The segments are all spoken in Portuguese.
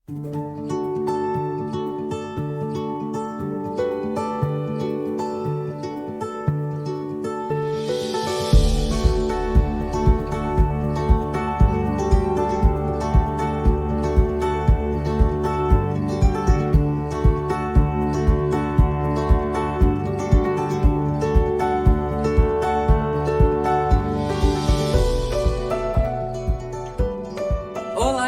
Olá,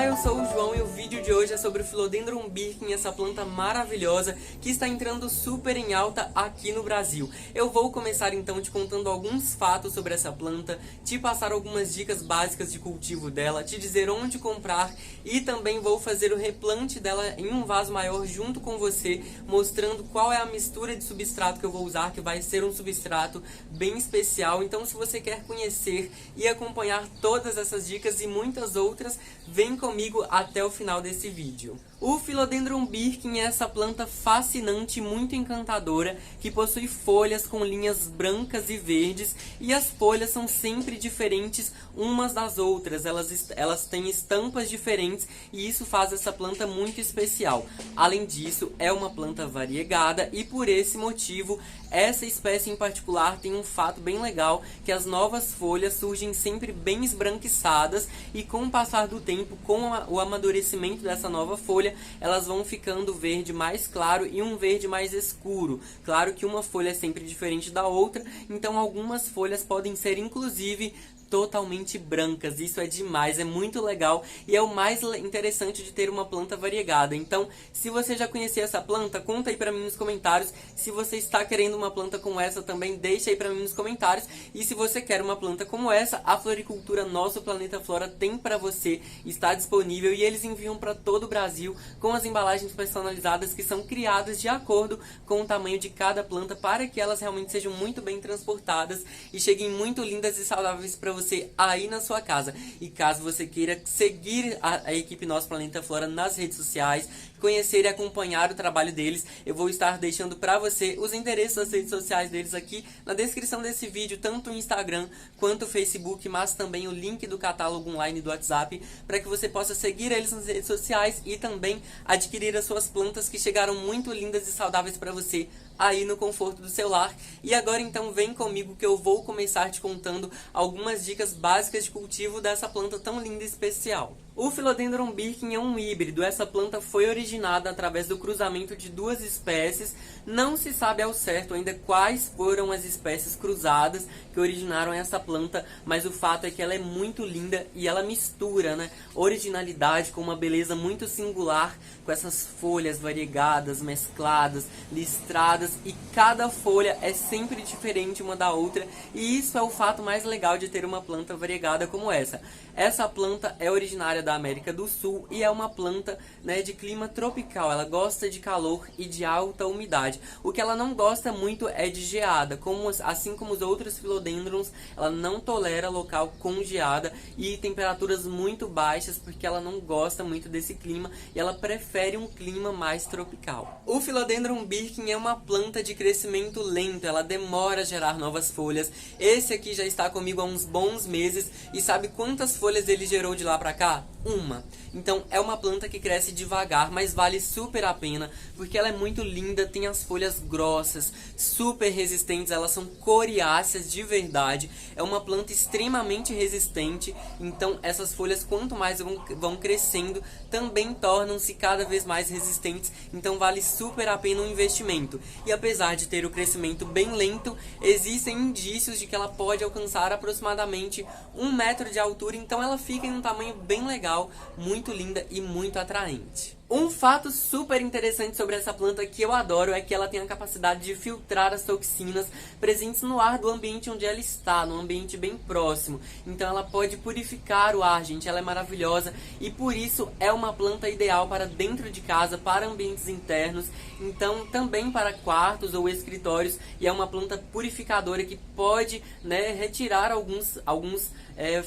eu sou o João e o vídeo de hoje é sobre o Philodendron Birken, essa planta maravilhosa que está entrando super em alta aqui no Brasil. Eu vou começar então te contando alguns fatos sobre essa planta, te passar algumas dicas básicas de cultivo dela, te dizer onde comprar e também vou fazer o replante dela em um vaso maior junto com você, mostrando qual é a mistura de substrato que eu vou usar, que vai ser um substrato bem especial. Então, se você quer conhecer e acompanhar todas essas dicas e muitas outras, vem comigo até o final desse vídeo. O Philodendron Birken é essa planta fascinante, muito encantadora, que possui folhas com linhas brancas e verdes, e as folhas são sempre diferentes umas das outras, elas têm estampas diferentes e isso faz essa planta muito especial. Além disso, é uma planta variegada e por esse motivo, essa espécie em particular tem um fato bem legal, que as novas folhas surgem sempre bem esbranquiçadas e com o passar do tempo, com o amadurecimento dessa nova folha, elas vão ficando verde mais claro e um verde mais escuro. Claro que uma folha é sempre diferente da outra, então algumas folhas podem ser inclusive totalmente brancas. Isso é demais, é muito legal e é o mais interessante de ter uma planta variegada. Então, se você já conhecia essa planta, conta aí pra mim nos comentários. Se você está querendo uma planta como essa também, deixa aí pra mim nos comentários. E se você quer uma planta como essa, a Floricultura Nosso Planeta Flora tem pra você, está disponível e eles enviam pra todo o Brasil com as embalagens personalizadas que são criadas de acordo com o tamanho de cada planta para que elas realmente sejam muito bem transportadas e cheguem muito lindas e saudáveis pra você aí na sua casa. E caso você queira seguir a equipe Nosso Planeta Flora nas redes sociais, conhecer e acompanhar o trabalho deles, eu vou estar deixando pra você os endereços das redes sociais deles aqui na descrição desse vídeo, tanto o Instagram quanto o Facebook, mas também o link do catálogo online do WhatsApp, para que você possa seguir eles nas redes sociais e também adquirir as suas plantas que chegaram muito lindas e saudáveis pra você aí no conforto do seu lar. E agora então vem comigo que eu vou começar te contando algumas dicas básicas de cultivo dessa planta tão linda e especial. O Philodendron Birken é um híbrido. Essa planta foi originada através do cruzamento de duas espécies. Não se sabe ao certo ainda quais foram as espécies cruzadas que originaram essa planta, mas o fato é que ela é muito linda e ela mistura, né, originalidade com uma beleza muito singular, com essas folhas variegadas, mescladas, listradas, e cada folha é sempre diferente uma da outra, e isso é o fato mais legal de ter uma planta variegada como essa. Essa planta é originária da América do Sul e é uma planta, né, de clima tropical. Ela gosta de calor e de alta umidade. O que ela não gosta muito é de geada, assim como os outros philodendrons, ela não tolera local com geada e temperaturas muito baixas, porque ela não gosta muito desse clima e ela prefere um clima mais tropical. O Philodendron Birken é uma planta de crescimento lento, ela demora a gerar novas folhas. Esse aqui já está comigo há uns bons meses e sabe quantas folhas ele gerou de lá pra cá? Uma. Então é uma planta que cresce devagar, mas vale super a pena, porque ela é muito linda, tem as folhas grossas, super resistentes, elas são coriáceas de verdade, é uma planta extremamente resistente, então essas folhas quanto mais vão crescendo, também tornam-se cada vez mais resistentes, então vale super a pena o investimento. E apesar de ter o crescimento bem lento, existem indícios de que ela pode alcançar aproximadamente 1 metro de altura, então ela fica em um tamanho bem legal, muito linda e muito atraente. Um fato super interessante sobre essa planta que eu adoro é que ela tem a capacidade de filtrar as toxinas presentes no ar do ambiente onde ela está, num ambiente bem próximo. Então ela pode purificar o ar, gente, ela é maravilhosa e por isso é uma planta ideal para dentro de casa, para ambientes internos, então também para quartos ou escritórios, e é uma planta purificadora que pode, né, retirar alguns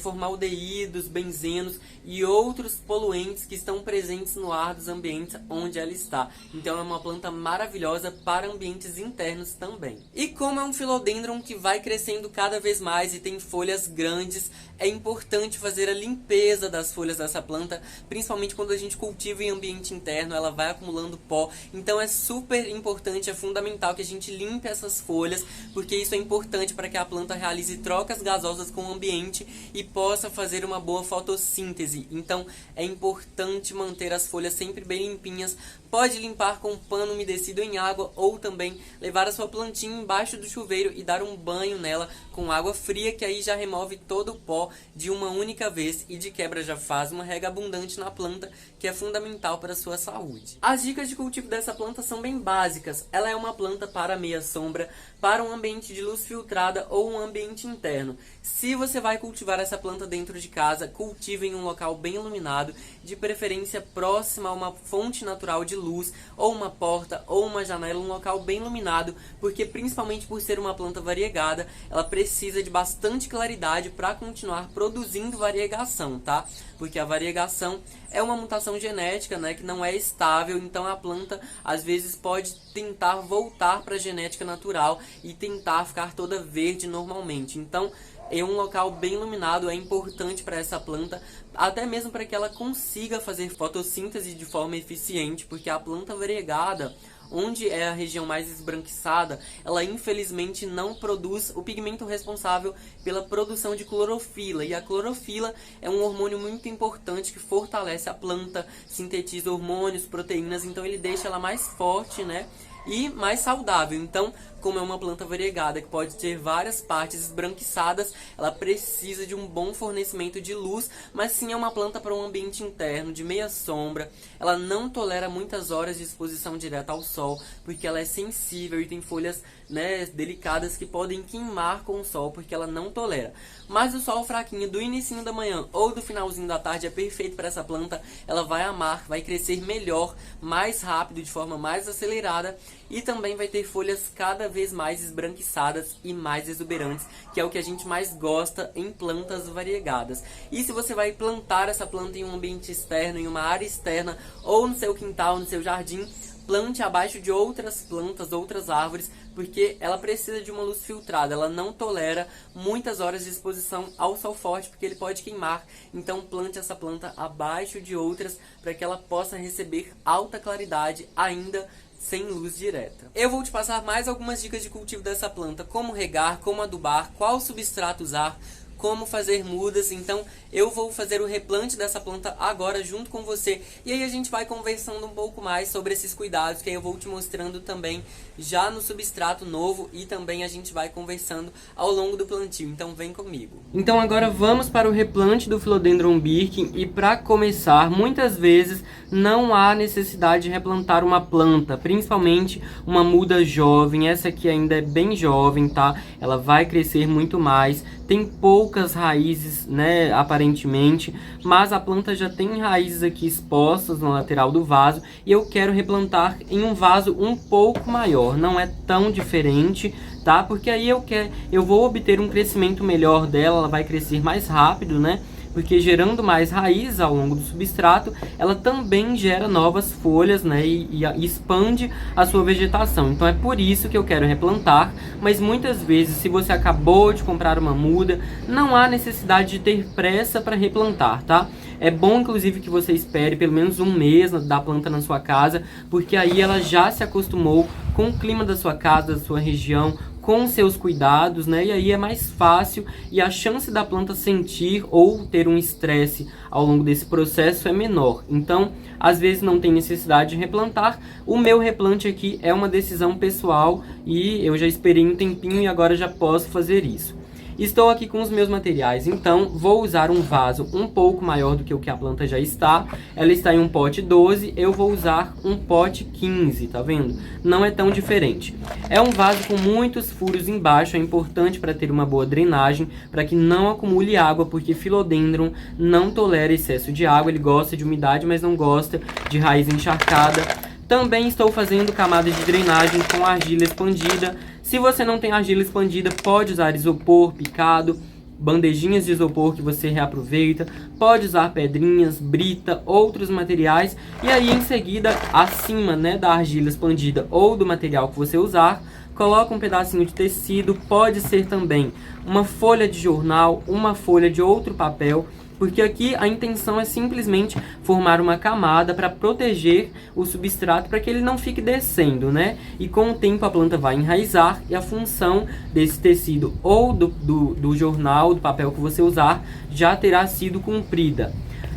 formaldeídos, benzenos e outros poluentes que estão presentes no ar dos ambientes onde ela está. Então é uma planta maravilhosa para ambientes internos também. E como é um Philodendron que vai crescendo cada vez mais e tem folhas grandes, é importante fazer a limpeza das folhas dessa planta, principalmente quando a gente cultiva em ambiente interno, ela vai acumulando pó. Então é super importante, é fundamental que a gente limpe essas folhas, porque isso é importante para que a planta realize trocas gasosas com o ambiente e possa fazer uma boa fotossíntese. Então é importante manter as folhas sempre bem limpinhas. Pode limpar com pano umedecido em água ou também levar a sua plantinha embaixo do chuveiro e dar um banho nela com água fria, que aí já remove todo o pó de uma única vez e de quebra já faz uma rega abundante na planta, que é fundamental para a sua saúde. As dicas de cultivo dessa planta são bem básicas. Ela é uma planta para meia sombra, para um ambiente de luz filtrada ou um ambiente interno. Se você vai cultivar essa planta dentro de casa, cultive em um local bem iluminado, de preferência próxima a uma fonte natural de luz, ou uma porta, ou uma janela, um local bem iluminado, porque principalmente por ser uma planta variegada, ela precisa de bastante claridade para continuar produzindo variegação, tá? Porque a variegação é uma mutação genética, né, que não é estável, então a planta às vezes pode tentar voltar para a genética natural e tentar ficar toda verde normalmente. Então, em um local bem iluminado é importante para essa planta, até mesmo para que ela consiga fazer fotossíntese de forma eficiente, porque a planta variegada, onde é a região mais esbranquiçada, ela infelizmente não produz o pigmento responsável pela produção de clorofila. E a clorofila é um hormônio muito importante que fortalece a planta, sintetiza hormônios, proteínas, então ele deixa ela mais forte, né? E mais saudável. Então, como é uma planta variegada que pode ter várias partes esbranquiçadas, ela precisa de um bom fornecimento de luz, mas sim é uma planta para um ambiente interno, de meia sombra. Ela não tolera muitas horas de exposição direta ao sol, porque ela é sensível e tem folhas, né, delicadas que podem queimar com o sol, porque ela não tolera. Mas o sol fraquinho do inicinho da manhã ou do finalzinho da tarde é perfeito para essa planta. Ela vai amar, vai crescer melhor, mais rápido, de forma mais acelerada, e também vai ter folhas cada vez mais esbranquiçadas e mais exuberantes, que é o que a gente mais gosta em plantas variegadas. E se você vai plantar essa planta em um ambiente externo, em uma área externa, ou no seu quintal, no seu jardim, plante abaixo de outras plantas, outras árvores, porque ela precisa de uma luz filtrada, ela não tolera muitas horas de exposição ao sol forte, porque ele pode queimar. Então plante essa planta abaixo de outras, para que ela possa receber alta claridade ainda sem luz direta. Eu vou te passar mais algumas dicas de cultivo dessa planta, como regar, como adubar, qual substrato usar, como fazer mudas. Então eu vou fazer o replante dessa planta agora junto com você, e aí a gente vai conversando um pouco mais sobre esses cuidados, que aí eu vou te mostrando também já no substrato novo, e também a gente vai conversando ao longo do plantio. Então vem comigo. Então agora vamos para o replante do Philodendron Birken, e para começar, muitas vezes não há necessidade de replantar uma planta, principalmente uma muda jovem. Essa aqui ainda é bem jovem, tá? Ela vai crescer muito mais, tem poucas raízes, né, aparentemente, mas a planta já tem raízes aqui expostas na lateral do vaso, e eu quero replantar em um vaso um pouco maior, não é tão diferente, tá? Porque aí eu vou obter um crescimento melhor dela, ela vai crescer mais rápido, né? Porque gerando mais raiz ao longo do substrato, ela também gera novas folhas, né, e expande a sua vegetação. Então é por isso que eu quero replantar, mas muitas vezes, se você acabou de comprar uma muda, não há necessidade de ter pressa para replantar, tá? É bom, inclusive, que você espere pelo menos um mês da planta na sua casa, porque aí ela já se acostumou com o clima da sua casa, da sua região, com seus cuidados, né? E aí é mais fácil, e a chance da planta sentir ou ter um estresse ao longo desse processo é menor. Então, às vezes não tem necessidade de replantar. O meu replante aqui é uma decisão pessoal, e eu já esperei um tempinho e agora já posso fazer isso. Estou aqui com os meus materiais, então vou usar um vaso um pouco maior do que o que a planta já está. Ela está em um pote 12, eu vou usar um pote 15, tá vendo? Não é tão diferente. É um vaso com muitos furos embaixo, é importante para ter uma boa drenagem, para que não acumule água, porque Philodendron não tolera excesso de água, ele gosta de umidade, mas não gosta de raiz encharcada. Também estou fazendo camada de drenagem com argila expandida. Se você não tem argila expandida, pode usar isopor picado. bandejinhas de isopor que você reaproveita, pode usar pedrinhas, brita, outros materiais, e aí em seguida, acima, né, da argila expandida ou do material que você usar, coloca um pedacinho de tecido, pode ser também uma folha de jornal, uma folha de outro papel, porque aqui a intenção é simplesmente formar uma camada para proteger o substrato para que ele não fique descendo, né? E com o tempo a planta vai enraizar e a função desse tecido ou do jornal, do papel que você usar, já terá sido cumprida.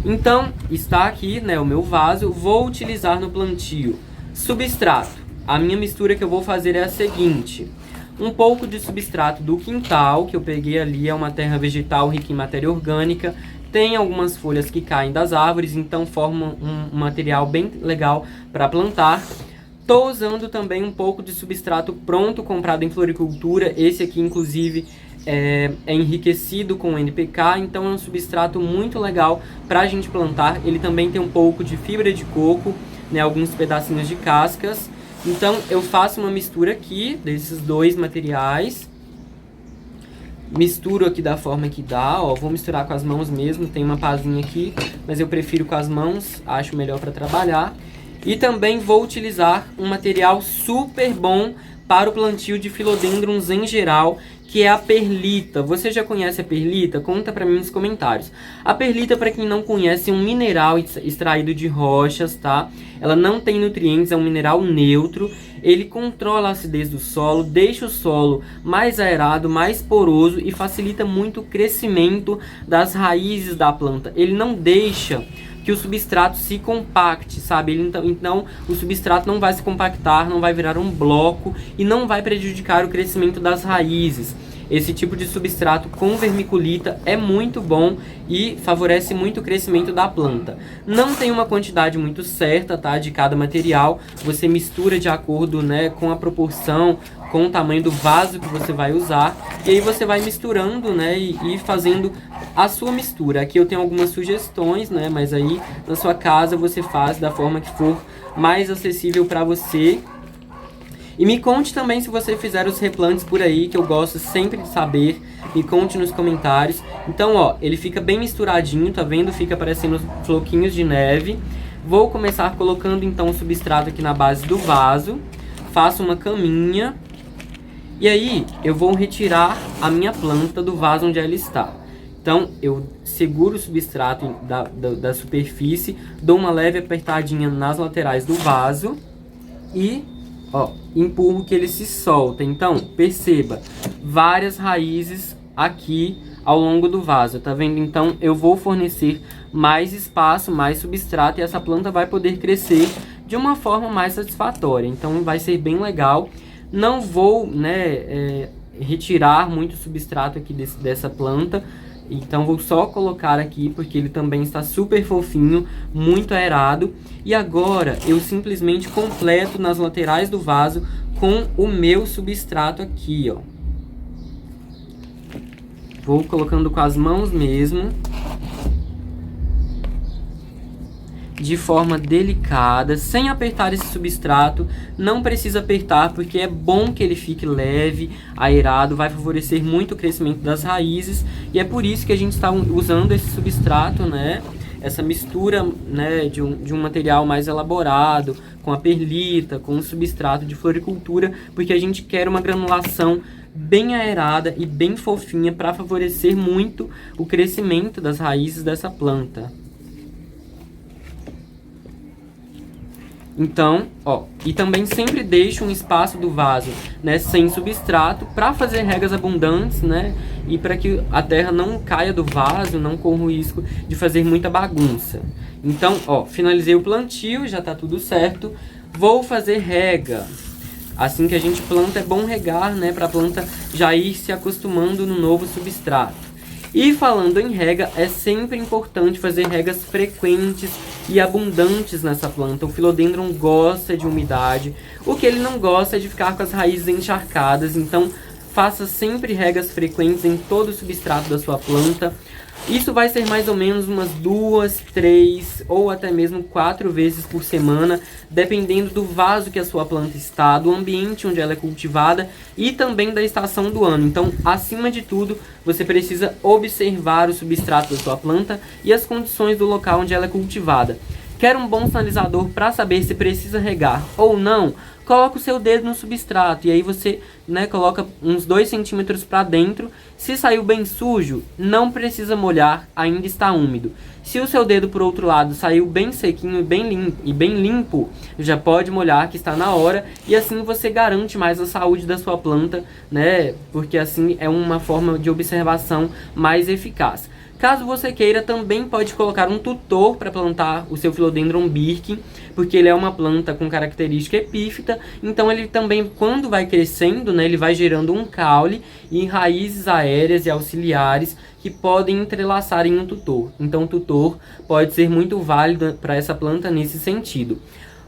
Então, está aqui, né, o meu vaso, vou utilizar no plantio substrato. A minha mistura que eu vou fazer é a seguinte: um pouco de substrato do quintal, que eu peguei ali, é uma terra vegetal rica em matéria orgânica. Tem algumas folhas que caem das árvores, então forma um material bem legal para plantar. Estou usando também um pouco de substrato pronto, comprado em floricultura. Esse aqui, inclusive, é enriquecido com NPK, então é um substrato muito legal para a gente plantar. Ele também tem um pouco de fibra de coco, né, alguns pedacinhos de cascas. Então eu faço uma mistura aqui desses dois materiais. Misturo aqui da forma que dá, ó, vou misturar com as mãos mesmo, tem uma pazinha aqui, mas eu prefiro com as mãos, acho melhor para trabalhar. E também vou utilizar um material super bom para o plantio de philodendrons em geral, que é a perlita. Você já conhece a perlita? Conta para mim nos comentários. A perlita, para quem não conhece, é um mineral extraído de rochas, tá? Ela não tem nutrientes, é um mineral neutro. Ele controla a acidez do solo, deixa o solo mais aerado, mais poroso e facilita muito o crescimento das raízes da planta. Ele não deixa que o substrato se compacte, sabe? Então o substrato não vai se compactar, não vai virar um bloco e não vai prejudicar o crescimento das raízes. Esse tipo de substrato com vermiculita é muito bom e favorece muito o crescimento da planta. Não tem uma quantidade muito certa, tá, de cada material. Você mistura de acordo, né, com a proporção, com o tamanho do vaso que você vai usar. E aí você vai misturando, né, e fazendo a sua mistura. Aqui eu tenho algumas sugestões, né, mas aí na sua casa você faz da forma que for mais acessível para você. E me conte também se você fizer os replantes por aí, que eu gosto sempre de saber. Me conte nos comentários. Então, ó, ele fica bem misturadinho, tá vendo? Fica parecendo floquinhos de neve. Vou começar colocando então o substrato aqui na base do vaso. Faço uma caminha. E aí, eu vou retirar a minha planta do vaso onde ela está. Então, eu seguro o substrato da superfície, dou uma leve apertadinha nas laterais do vaso e, ó, empurro que ele se solta. Então, perceba, várias raízes aqui ao longo do vaso, tá vendo? Então, eu vou fornecer mais espaço, mais substrato e essa planta vai poder crescer de uma forma mais satisfatória. Então, vai ser bem legal. Não vou, né, retirar muito substrato aqui dessa planta. Então vou só colocar aqui porque ele também está super fofinho, muito aerado. E agora eu simplesmente completo nas laterais do vaso com o meu substrato aqui, ó. Vou colocando com as mãos mesmo, de forma delicada, sem apertar esse substrato. Não precisa apertar porque é bom que ele fique leve, aerado, vai favorecer muito o crescimento das raízes. E é por isso que a gente está usando esse substrato, né? Essa mistura, né, de um material mais elaborado, com a perlita, com o substrato de floricultura, porque a gente quer uma granulação bem aerada e bem fofinha para favorecer muito o crescimento das raízes dessa planta. Então, ó, e também sempre deixo um espaço do vaso, né, sem substrato, para fazer regas abundantes, né, e para que a terra não caia do vaso, não corra o risco de fazer muita bagunça. Então, ó, finalizei o plantio, já tá tudo certo. Vou fazer rega. Assim que a gente planta, é bom regar, né, para a planta já ir se acostumando no novo substrato. E falando em rega, é sempre importante fazer regas frequentes e abundantes nessa planta. O philodendron gosta de umidade. O que ele não gosta é de ficar com as raízes encharcadas. Então, faça sempre regas frequentes em todo o substrato da sua planta. Isso vai ser mais ou menos umas 2, 3 ou até mesmo 4 vezes por semana, dependendo do vaso que a sua planta está, do ambiente onde ela é cultivada e também da estação do ano. Então, acima de tudo, você precisa observar o substrato da sua planta e as condições do local onde ela é cultivada. Quer um bom sinalizador para saber se precisa regar ou não? Coloca o seu dedo no substrato e aí você, coloca uns 2 centímetros para dentro. Se saiu bem sujo, não precisa molhar, ainda está úmido. Se o seu dedo, por outro lado, saiu bem sequinho e bem limpo, já pode molhar, que está na hora. E assim você garante mais a saúde da sua planta, porque assim é uma forma de observação mais eficaz. Caso você queira, também pode colocar um tutor para plantar o seu Philodendron Birken, porque ele é uma planta com característica epífita, então ele também, quando vai crescendo, ele vai gerando um caule e raízes aéreas e auxiliares que podem entrelaçar em um tutor. Então o tutor pode ser muito válido para essa planta nesse sentido.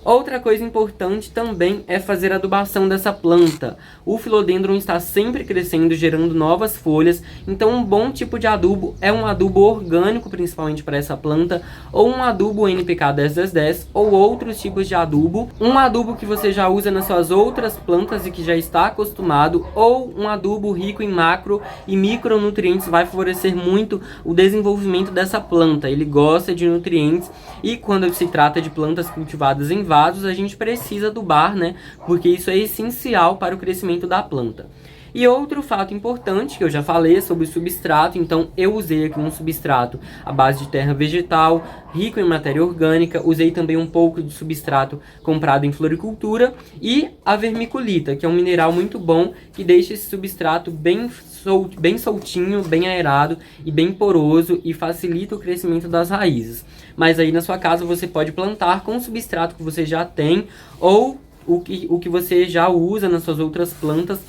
Outra coisa importante também é fazer a adubação dessa planta. O Philodendron está sempre crescendo, gerando novas folhas, então um bom tipo de adubo é um adubo orgânico, principalmente para essa planta, ou um adubo NPK 10-10-10, ou outros tipos de adubo. Um adubo que você já usa nas suas outras plantas e que já está acostumado, ou um adubo rico em macro e micronutrientes vai favorecer muito o desenvolvimento dessa planta. Ele gosta de nutrientes e quando se trata de plantas cultivadas em vasos, a gente precisa adubar, porque isso é essencial para o crescimento da planta. E outro fato importante, que eu já falei, é sobre o substrato. Então eu usei aqui um substrato à base de terra vegetal, rico em matéria orgânica. Usei também um pouco de substrato comprado em floricultura e a vermiculita, que é um mineral muito bom, que deixa esse substrato bem soltinho, bem aerado e bem poroso e facilita o crescimento das raízes. Mas aí na sua casa você pode plantar com o substrato que você já tem ou o que você já usa nas suas outras plantas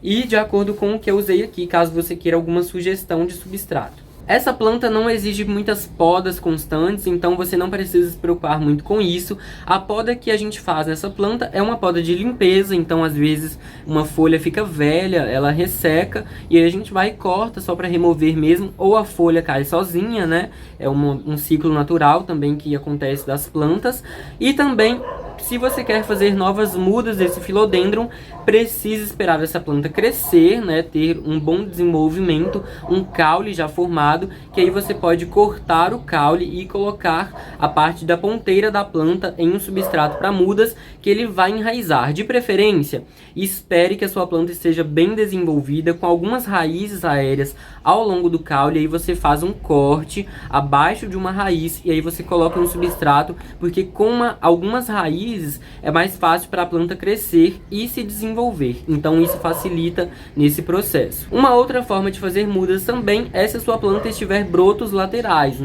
e de acordo com o que eu usei aqui, caso você queira alguma sugestão de substrato. Essa planta não exige muitas podas constantes, então você não precisa se preocupar muito com isso. A poda que a gente faz nessa planta é uma poda de limpeza, então às vezes uma folha fica velha, ela resseca, e aí a gente vai e corta só para remover mesmo, ou a folha cai sozinha, É um ciclo natural também que acontece das plantas. E também, se você quer fazer novas mudas desse Philodendron, precisa esperar essa planta crescer, ter um bom desenvolvimento, um caule já formado, que aí você pode cortar o caule e colocar a parte da ponteira da planta em um substrato para mudas, que ele vai enraizar. De preferência, espere que a sua planta esteja bem desenvolvida, com algumas raízes aéreas ao longo do caule, aí você faz um corte abaixo de uma raiz e aí você coloca no substrato, porque com algumas raízes é mais fácil para a planta crescer e se desenvolver, então isso facilita nesse processo. Uma outra forma de fazer mudas também é se a sua planta estiver brotos laterais,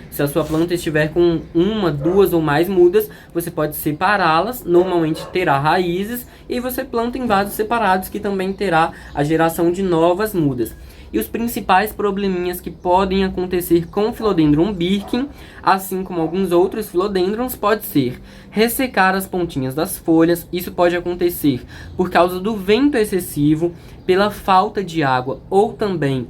Se a sua planta estiver com 1, 2 ou mais mudas, você pode separá-las, normalmente terá raízes, e você planta em vasos separados, que também terá a geração de novas mudas. E os principais probleminhas que podem acontecer com o Philodendron Birken, assim como alguns outros Philodendrons, pode ser ressecar as pontinhas das folhas. Isso pode acontecer por causa do vento excessivo, pela falta de água ou também,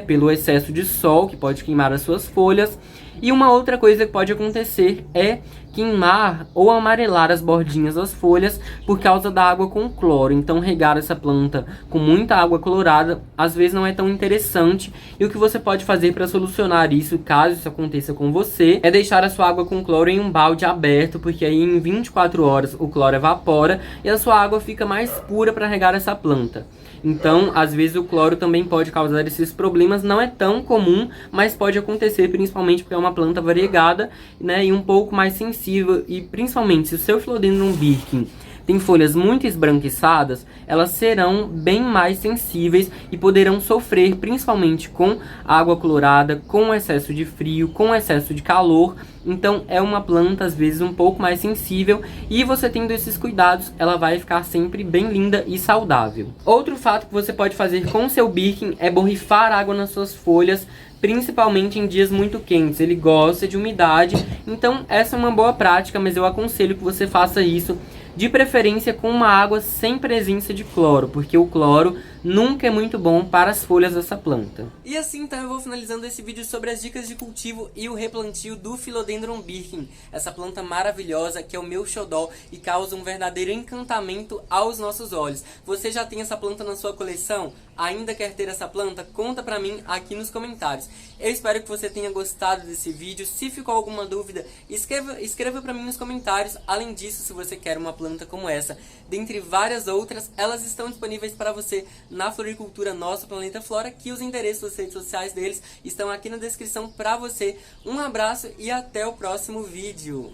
pelo excesso de sol, que pode queimar as suas folhas. E uma outra coisa que pode acontecer é queimar ou amarelar as bordinhas das folhas por causa da água com cloro. Então regar essa planta com muita água clorada às vezes não é tão interessante, e o que você pode fazer para solucionar isso, caso isso aconteça com você, é deixar a sua água com cloro em um balde aberto, porque aí em 24 horas o cloro evapora e a sua água fica mais pura para regar essa planta. Então, às vezes o cloro também pode causar esses problemas, não é tão comum, mas pode acontecer, principalmente porque é uma planta variegada, e um pouco mais sensível, e principalmente se o seu Philodendron Birken tem folhas muito esbranquiçadas, elas serão bem mais sensíveis e poderão sofrer principalmente com água clorada, com excesso de frio, com excesso de calor. Então é uma planta às vezes um pouco mais sensível, e você tendo esses cuidados, ela vai ficar sempre bem linda e saudável. Outro fato que você pode fazer com o seu Birken é borrifar água nas suas folhas, principalmente em dias muito quentes. Ele gosta de umidade, então essa é uma boa prática, mas eu aconselho que você faça isso de preferência com uma água sem presença de cloro, porque o cloro nunca é muito bom para as folhas dessa planta. E assim então eu vou finalizando esse vídeo sobre as dicas de cultivo e o replantio do Philodendron Birken, essa planta maravilhosa que é o meu xodó e causa um verdadeiro encantamento aos nossos olhos. Você já tem essa planta na sua coleção? Ainda quer ter essa planta? Conta pra mim aqui nos comentários. Eu espero que você tenha gostado desse vídeo. Se ficou alguma dúvida, escreva pra mim nos comentários. Além disso, se você quer uma planta como essa, dentre várias outras, elas estão disponíveis para você na Floricultura Nosso Planeta Flora, que os endereços das redes sociais deles estão aqui na descrição pra você. Um abraço e até o próximo vídeo.